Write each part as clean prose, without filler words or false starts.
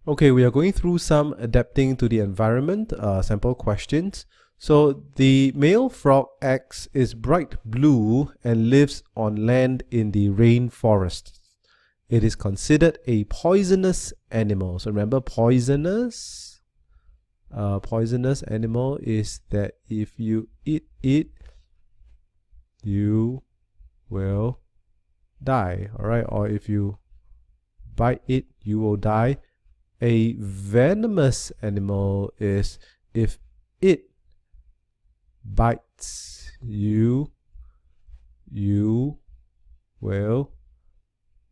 Okay, we are going through some adapting to the environment sample questions. So the male frog X is bright blue and lives on land in the rainforest. It is considered a poisonous animal. So remember, poisonous animal is that if you eat it, you will die. All right, or if you bite it, you will die. A venomous animal is if it bites you, you will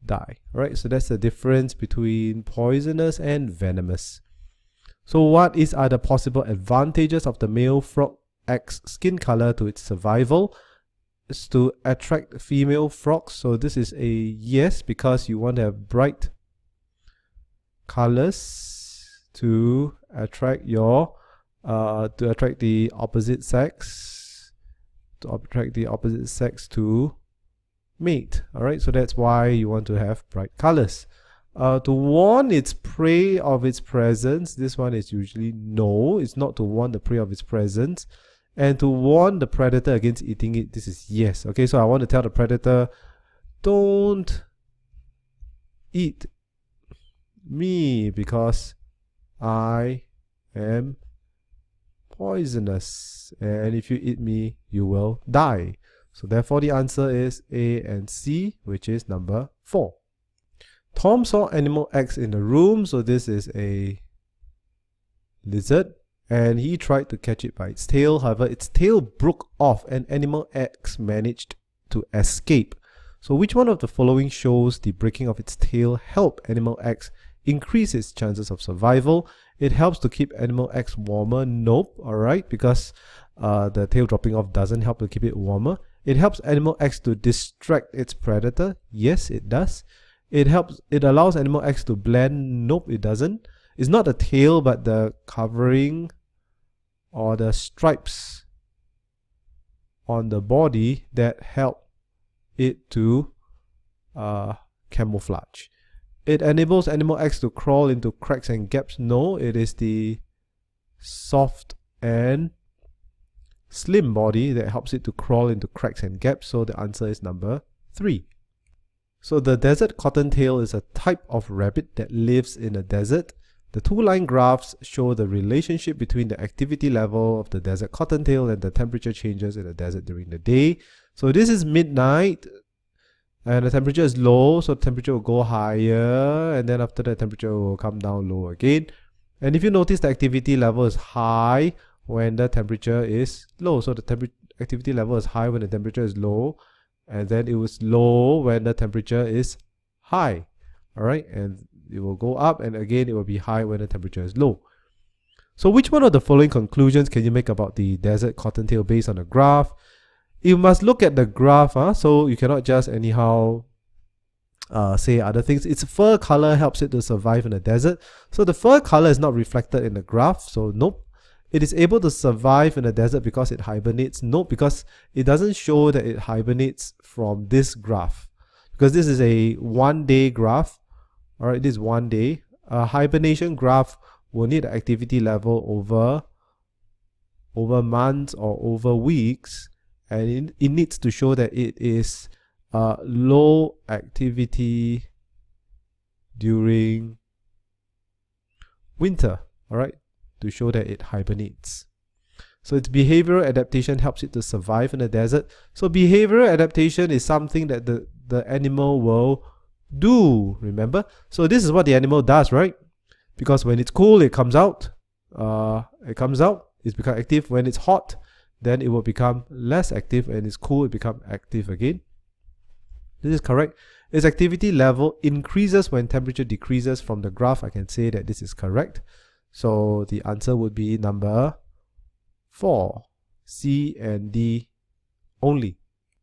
die. All right, so that's the difference between poisonous and venomous. So what are the possible advantages of the male frog X skin color to its survival? Is to attract female frogs. So this is a yes, because you want to have bright colors to attract the opposite sex, to mate. All right, so that's why you want to have bright colors. To warn its prey of its presence, this one is usually no. It's not to warn the prey of its presence. And to warn the predator against eating it, this is yes. Okay, so I want to tell the predator, don't eat me because I am poisonous, and if you eat me, you will die. So therefore the answer is A and C, which is number 4. Tom saw animal X in the room, so this is a lizard, and he tried to catch it by its tail. However, its tail broke off and animal X managed to escape. So which one of the following shows the breaking of its tail helped animal X increase its chances of survival? It helps to keep animal X warmer. Nope. Alright, because the tail dropping off doesn't help to keep it warmer. It helps animal X to distract its predator. Yes, it does. It allows animal X to blend. Nope, it doesn't. It's not the tail, but the covering or the stripes on the body that help it to camouflage. It enables animal X to crawl into cracks and gaps. No, it is the soft and slim body that helps it to crawl into cracks and gaps. So the answer is number 3. So the desert cottontail is a type of rabbit that lives in a desert. The two-line graphs show the relationship between the activity level of the desert cottontail and the temperature changes in the desert during the day. So this is midnight, and the temperature is low, so the temperature will go higher, and then after that temperature will come down low again. And if you notice, the activity level is high when the temperature is low. So the activity level is high when the temperature is low, and then it was low when the temperature is high. Alright, and it will go up, and again it will be high when the temperature is low. So which one of the following conclusions can you make about the desert cottontail based on the graph? You must look at the graph, so you cannot just anyhow say other things. Its fur color helps it to survive in the desert. So the fur color is not reflected in the graph, so nope. It is able to survive in the desert because it hibernates. Nope, because it doesn't show that it hibernates from this graph. Because this is a 1-day graph. Alright, this is 1 day. A hibernation graph will need the activity level over months or over weeks. And it needs to show that it is low activity during winter, all right, to show that it hibernates. So its behavioral adaptation helps it to survive in the desert. So behavioral adaptation is something that the animal will do, remember? So this is what the animal does, right? Because when it's cool, it comes out. It's become active. When it's hot, then it will become less active, and it's cool, it becomes active again. This is correct. Its activity level increases when temperature decreases. From the graph, I can say that this is correct. So the answer would be number 4, C and D only.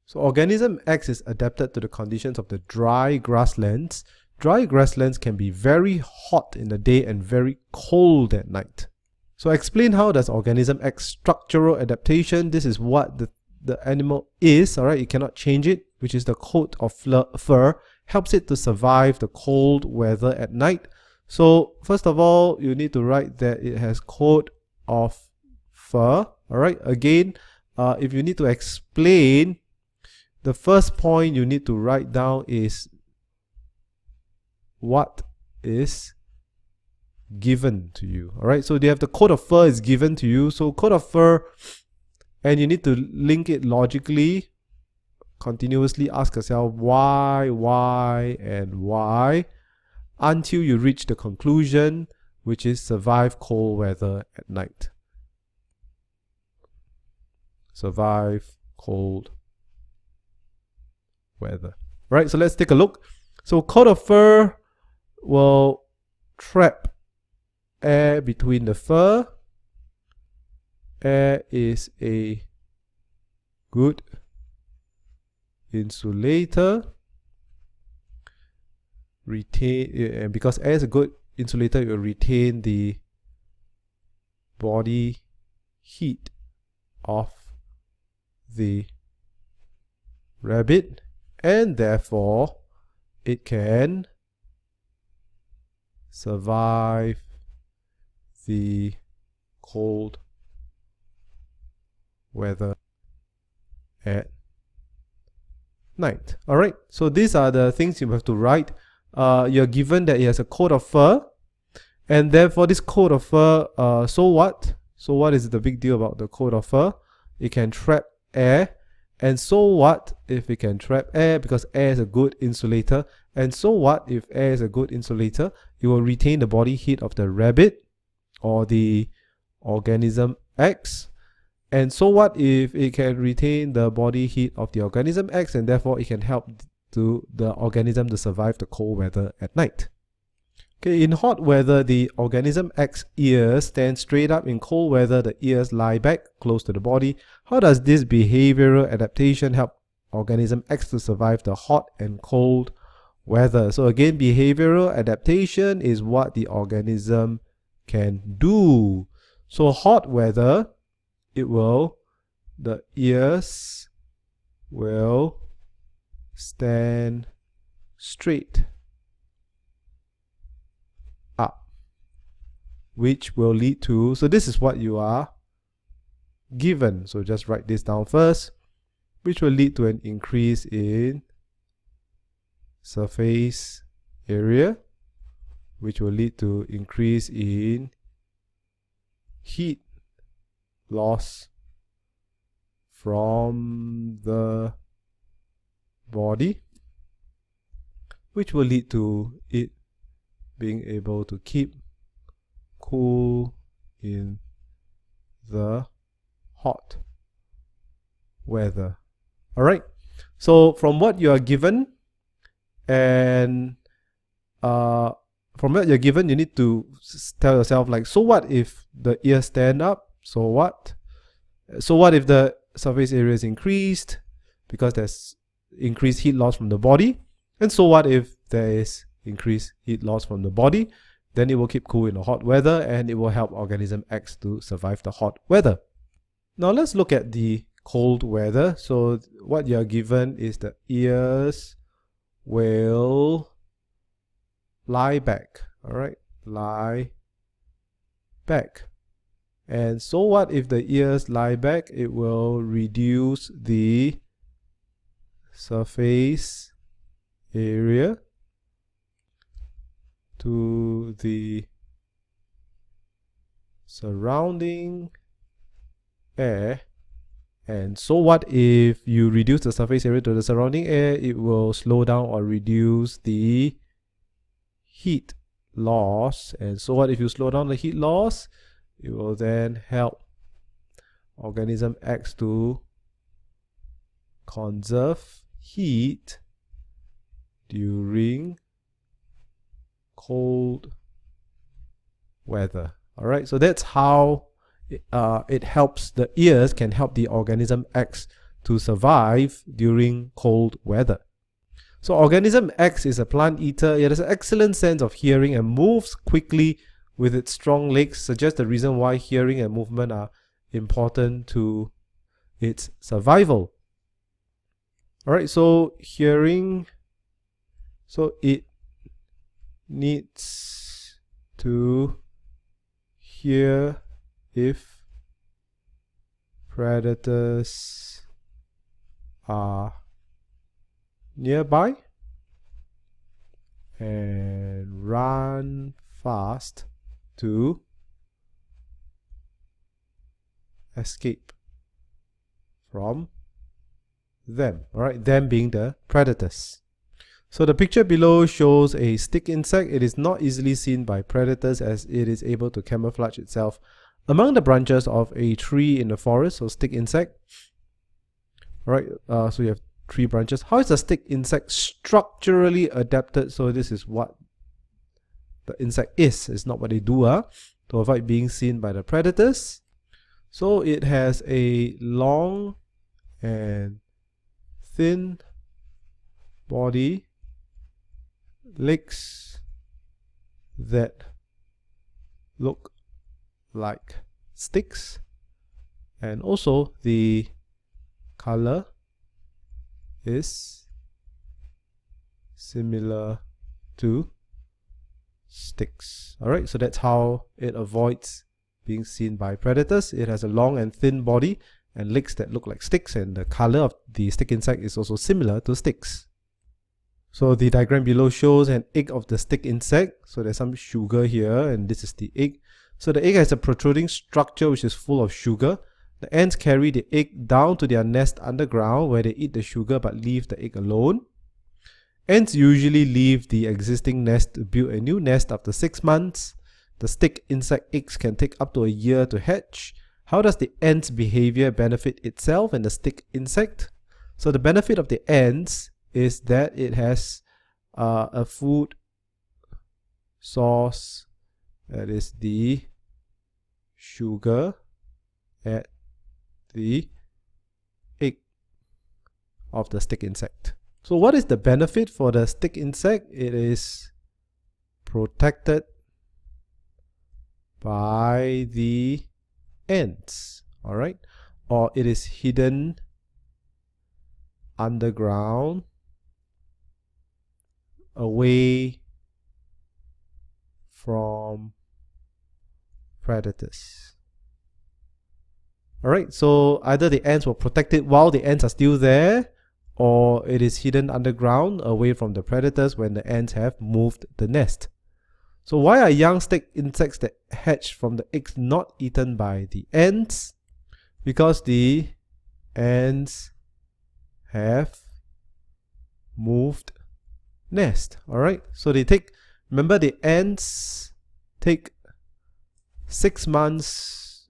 So organism X is adapted to the conditions of the dry grasslands. Dry grasslands can be very hot in the day and very cold at night. So explain how does organism X structural adaptation. This is what the animal is, alright, you cannot change it, which is the coat of fur, helps it to survive the cold weather at night. So first of all, you need to write that it has coat of fur. All right. Again, if you need to explain, the first point you need to write down is what is given to you. All right. So they have the coat of fur is given to you. So coat of fur, and you need to link it logically. Continuously ask yourself why, and why, until you reach the conclusion, which is survive cold weather at night. Survive cold weather. Right, so let's take a look. So coat of fur will trap air between the fur. Air is a good insulator. And because air is a good insulator, it will retain the body heat of the rabbit, and therefore it can survive the cold weather at night. All right, so these are the things you have to write. You're given that it has a coat of fur, and therefore this coat of fur, so what? So what is the big deal about the coat of fur? It can trap air. And so what if it can trap air, because air is a good insulator? And so what if air is a good insulator? It will retain the body heat of the rabbit or the organism X. And so what if it can retain the body heat of the organism X, and therefore it can help to the organism to survive the cold weather at night? Okay, in hot weather, the organism X ears stand straight up. In cold weather, the ears lie back close to the body. How does this behavioral adaptation help organism X to survive the hot and cold weather? So again, behavioral adaptation is what the organism can do. So hot weather, the ears will stand straight up, which will lead to, so this is what you are given. So just write this down first, which will lead to an increase in surface area, which will lead to increase in heat loss from the body, which will lead to it being able to keep cool in the hot weather. All right, so from what you are given, and from what you're given, you need to tell yourself, like, so what if the ears stand up? So what? So what if the surface area is increased because there's increased heat loss from the body? And so what if there is increased heat loss from the body? Then it will keep cool in the hot weather, and it will help organism X to survive the hot weather. Now let's look at the cold weather. So what you're given is the ears will lie back. All right, lie back. And so what if the ears lie back? It will reduce the surface area to the surrounding air. And so what if you reduce the surface area to the surrounding air? It will slow down or reduce the heat loss. And so what if you slow down the heat loss? It will then help organism X to conserve heat during cold weather. All right, so that's how it helps, the ears can help the organism X to survive during cold weather. So organism X is a plant eater. It has an excellent sense of hearing and moves quickly with its strong legs, suggests the reason why hearing and movement are important to its survival. All right, so hearing, so it needs to hear if predators are nearby, and run fast to escape from them. Alright, them being the predators. So the picture below shows a stick insect. It is not easily seen by predators as it is able to camouflage itself among the branches of a tree in the forest. So stick insect. Alright, so you have 3 branches. How is the stick insect structurally adapted? So this is what the insect is. It's not what they do to avoid being seen by the predators. So it has a long and thin body, legs that look like sticks, and also the color is similar to sticks. Alright, so that's how it avoids being seen by predators. It has a long and thin body and legs that look like sticks, and the color of the stick insect is also similar to sticks. So the diagram below shows an egg of the stick insect. So there's some sugar here, and this is the egg. So the egg has a protruding structure which is full of sugar. The ants carry the egg down to their nest underground where they eat the sugar but leave the egg alone. Ants usually leave the existing nest to build a new nest after 6 months. The stick insect eggs can take up to a year to hatch. How does the ant's behavior benefit itself and the stick insect? So the benefit of the ants is that it has a food source, that is the sugar at the egg of the stick insect. So what is the benefit for the stick insect? It is protected by the ants, alright, or it is hidden underground away from predators. Alright, so either the ants will protect it while the ants are still there, or it is hidden underground away from the predators when the ants have moved the nest. So why are young stick insects that hatch from the eggs not eaten by the ants? Because the ants have moved nest. Alright, so they take, remember the ants take 6 months,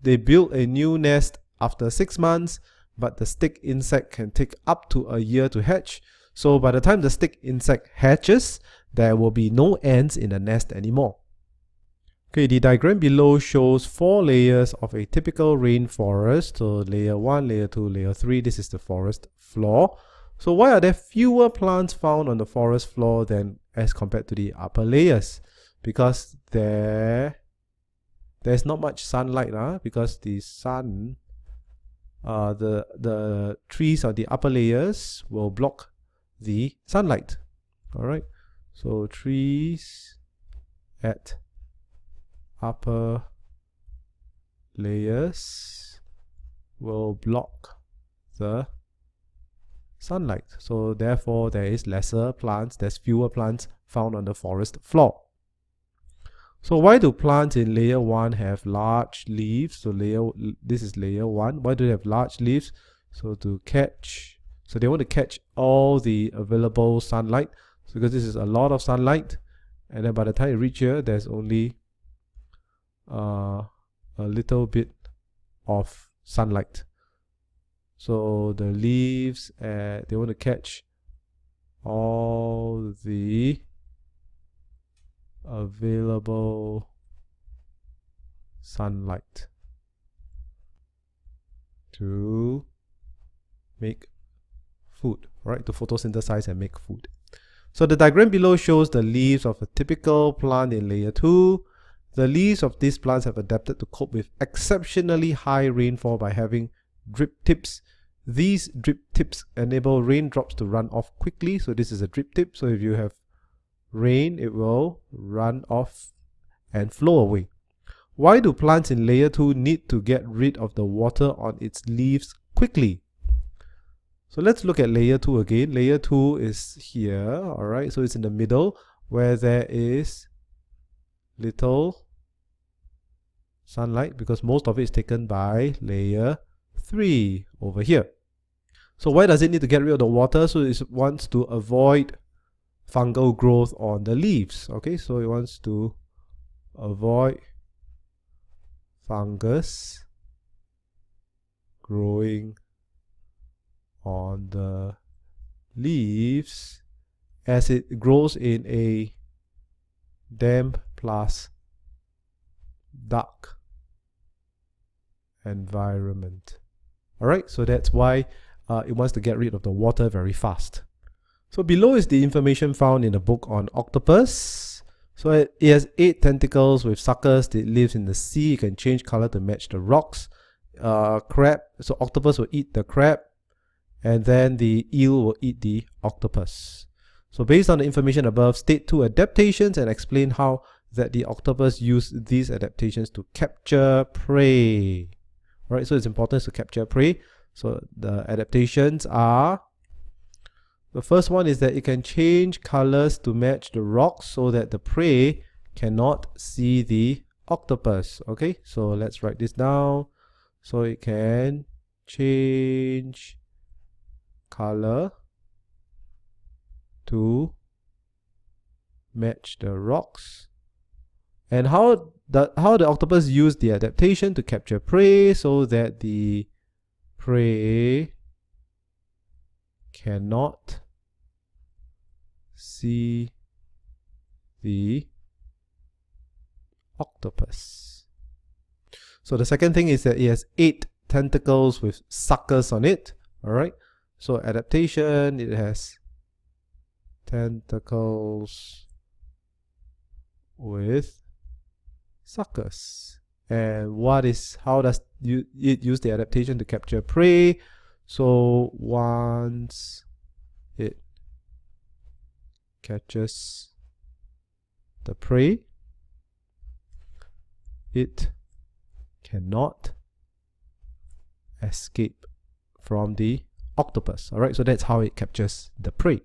they build a new nest after 6 months, but the stick insect can take up to a year to hatch. So by the time the stick insect hatches, there will be no ants in the nest anymore. Okay, the diagram below shows 4 layers of a typical rainforest. So layer 1, layer 2, layer 3, this is the forest floor. So why are there fewer plants found on the forest floor than as compared to the upper layers? Because there's not much sunlight, because the sun, the trees on the upper layers will block the sunlight. Alright, so trees at upper layers will block the sunlight. So therefore there is lesser plants, there's fewer plants found on the forest floor. So why do plants in layer 1 have large leaves? So this is layer 1. Why do they have large leaves? So they want to catch all the available sunlight. So because this is a lot of sunlight, and then by the time you reach here, there's only a little bit of sunlight. So the leaves, they want to catch all the available sunlight to make food, right? To photosynthesize and make food. So the diagram below shows the leaves of a typical plant in layer 2. The leaves of these plants have adapted to cope with exceptionally high rainfall by having drip tips. These drip tips enable raindrops to run off quickly. So this is a drip tip. So if you have rain, it will run off and flow away. Why do plants in layer 2 need to get rid of the water on its leaves quickly? So let's look at layer 2 again. Layer 2 is here, alright, so it's in the middle where there is little sunlight because most of it is taken by layer 3 over here. So why does it need to get rid of the water? So it wants to avoid fungal growth on the leaves. Okay, so it wants to avoid fungus growing on the leaves as it grows in a damp plus dark environment. Alright, so that's why it wants to get rid of the water very fast. So below is the information found in the book on octopus. So it has 8 tentacles with suckers. It lives in the sea. It can change color to match the rocks. Crab, so octopus will eat the crab, and then the eel will eat the octopus. So based on the information above, state 2 adaptations and explain how that the octopus use these adaptations to capture prey. Alright, so it's important to capture prey. So the adaptations are, the first one is that it can change colors to match the rocks so that the prey cannot see the octopus. Okay, so let's write this down. So it can change color to match the rocks. And how the octopus use the adaptation to capture prey so that the prey cannot see the octopus. So the second thing is that it has 8 tentacles with suckers on it. Alright, so adaptation, it has tentacles with suckers. And how does it use the adaptation to capture prey? So once it catches the prey, it cannot escape from the octopus. Alright, so that's how it captures the prey.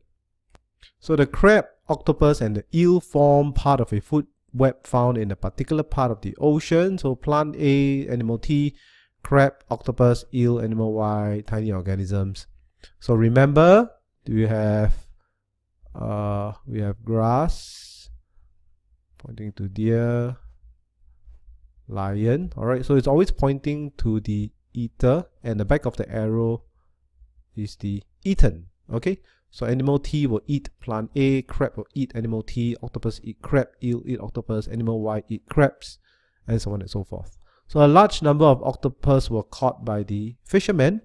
So the crab, octopus, and the eel form part of a food web found in a particular part of the ocean. So plant A, animal T, crab, octopus, eel, animal Y, tiny organisms. So remember, we have grass pointing to deer, lion. Alright, so it's always pointing to the eater, and the back of the arrow is the eaten. Okay, so animal T will eat plant A, crab will eat animal T, octopus eat crab, eel eat octopus, animal Y eat crabs, and so on and so forth. So a large number of octopus were caught by the fishermen.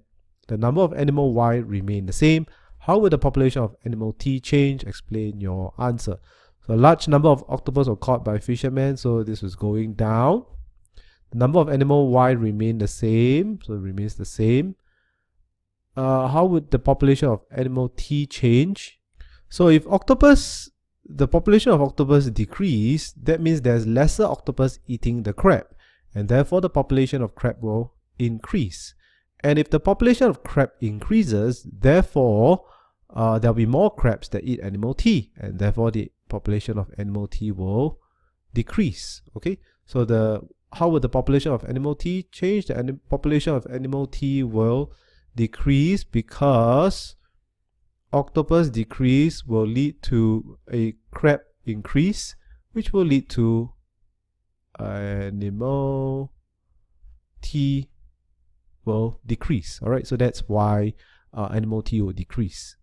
The number of animal Y remained the same. How will the population of animal T change? Explain your answer. So a large number of octopus were caught by fishermen, so this was going down. The number of animal Y remained the same, so it remains the same. How would the population of animal T change? So if the population of octopus decrease, that means there's lesser octopus eating the crab, and therefore the population of crab will increase. And if the population of crab increases, therefore there'll be more crabs that eat animal T, and therefore the population of animal T will decrease. Okay, so how would the population of animal T change? The population of animal T will decrease because octopus decrease will lead to a crab increase, which will lead to animal T will decrease. Alright, so that's why animal T will decrease.